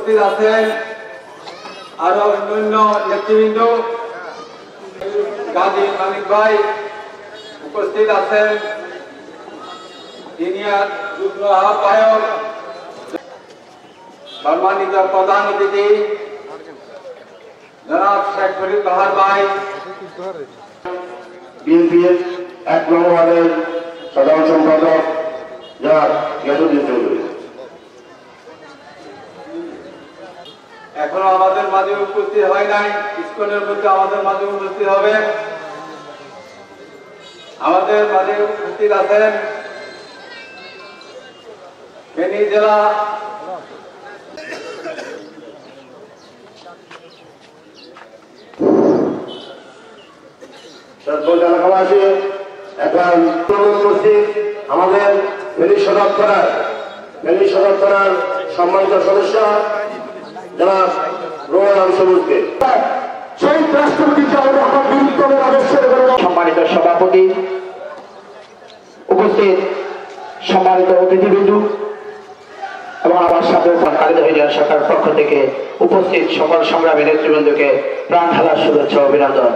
উপস্থিত আছেন আরো অন্যান্য নেতৃবৃন্দ, গাজী মানিক ভাই উপস্থিত আছেন, সিনিয়র যুগ্ম আহ্বায়ক, সম্মানিত প্রধান অতিথি জনাব শেখ ফরিদ বাহার ভাই, বিএনপির ১ নং ওয়ার্ডের সাধারণ সম্পাদক জনাব ইয়াসুদ্দিন চৌধুরী। এখনো আমাদের মাঝে উপস্থিত হয় নাই, ইসকনের মধ্যে আমাদের মাঝে উপস্থিত হবে। আমাদের মাঝে উপস্থিত আছেন ফেনী জেলা এলাকাবাসী এখন উপস্থিত আমাদের ফেনী সদর থানার সম্মানিত সদস্য জনাব রোমান সবুজকে, শহীদ রাষ্ট্রপতি সম্মানিত সভাপতি, উপস্থিত সম্মানিত অতিথিবৃন্দ এবং আমার সাথে খালেদা জিয়া সরকারের পক্ষ থেকে উপস্থিত সকল সংগ্রামী নেতৃবৃন্দকে প্রাণ ঢালার শুভেচ্ছা ও অভিনন্দন।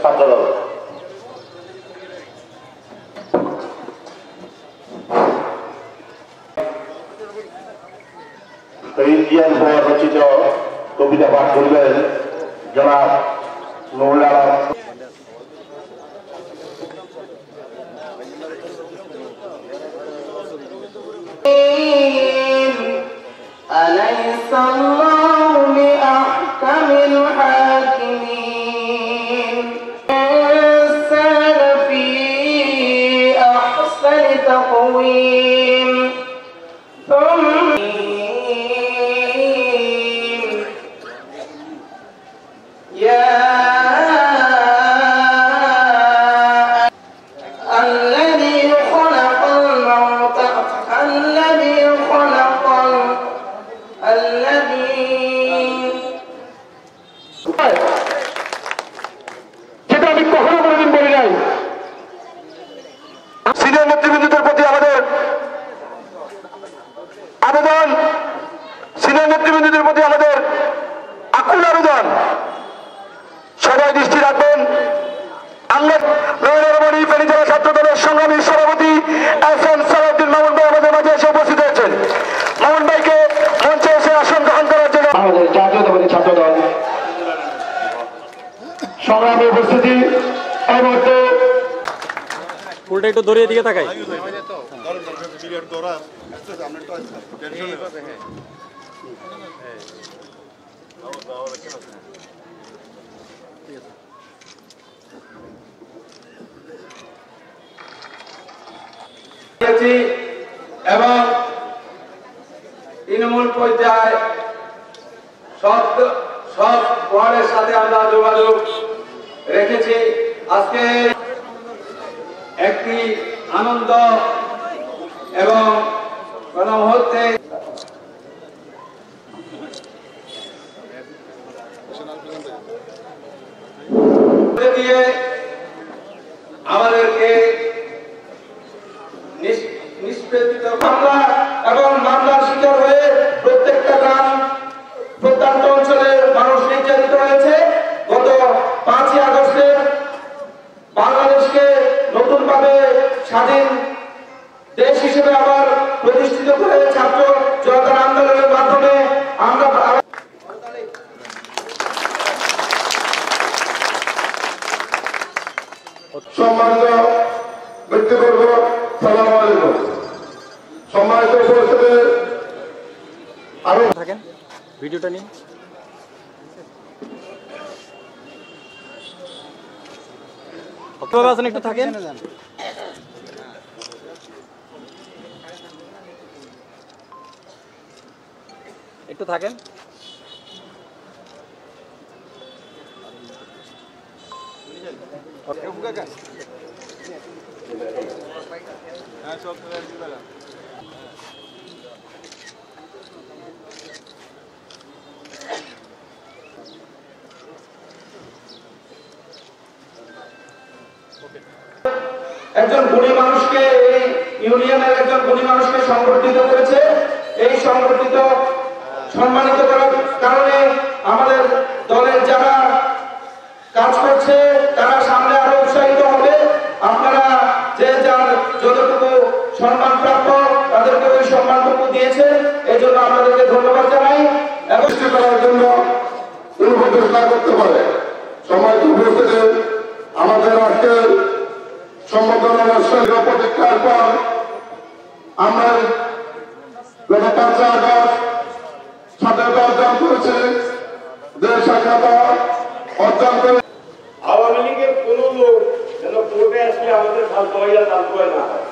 ছাত্রদল রচিত কবিতা পাঠ করবেন জনাব নুরুল আলম। যেটা আমি কখনো কোনোদিন বলি নাই, সিনিয়র নেতৃবৃন্দদের প্রতি আমাদের আবেদন, সিনিয়র নেতৃবৃন্দদের প্রতি আমাদের আকুল আবেদন, সবাই দৃষ্টি রাখবেন। আমরা ফেনী জেলা ছাত্র দলের সংগ্রামী সভাপতি এস.এম. সালাউদ্দিন মামুন ভাই আমাদের মাঝে এসে উপস্থিত হয়েছেন। মামুন ভাইকে মঞ্চে এসে আসন গ্রহণ করার জন্য আমাদের জাতীয়তাবাদী ছাত্র দল সংগ্রামী উপস্থিতি। এই মুহূর্তে উল্টা একটু দড়িয়ে দিকে তাকাই। এবং তৃণমূল পর্যায়ে সব ওয়ার্ডের সাথে আমরা যোগাযোগ রেখেছি। আজকে একটি আনন্দ এবং কোন মুহূর্তে দিয়ে আমাদেরকে নিষ্পেষিত মামলা এবং মামলার শিকার হয়ে প্রত্যেকটা গ্রাম প্রত্যন্ত অঞ্চলের মানুষ নির্যাতিত হয়েছে। গত 5ই আগস্টে বাংলাদেশকে নতুনভাবে স্বাধীন দেশ হিসেবে আবার প্রতিষ্ঠিত করে ছাত্র জনতার আন্দোলনের মাধ্যমে আমরা সম্মানিত ব্যক্তিবর্গ, সালাম আলাইকুম। সম্মানিত উপস্থিতি, আরো থাকেন, ভিডিওটা নিন। আছেন, একটু থাকেন। একটু থাকেন। একজন গুণী মানুষকে, এই ইউনিয়নের একজন গুণী মানুষকে সংগঠিত করেছে। এই সংগঠিত সম্মানিত করার কারণে আমাদের দলের যারা কাজ করছে তারা সামনে আরো উৎসাহিত হবে। আপনারা যে যার যতটুকু সম্মান প্রাপ্য তাদেরকে ওই সম্মানটুকু দিয়েছেন, এই জন্য আপনাদেরকে ধন্যবাদ জানাই। এবং করার জন্য অনুপ্রবেশনা করতে পারে সময় উপস্থিতি আমাদের আজকের সম্বোধন অনুষ্ঠানের প্রতীক্ষার পর আমরা গত 5 আগস্ট স্বাধীনতা অর্জন করেছি, দেশ স্বাধীনতা অর্জন করে। আওয়ামী লীগের কোন লোক যেন ভোটে আসলে আমাদের ফালতু হইয়া দান করে না হয়।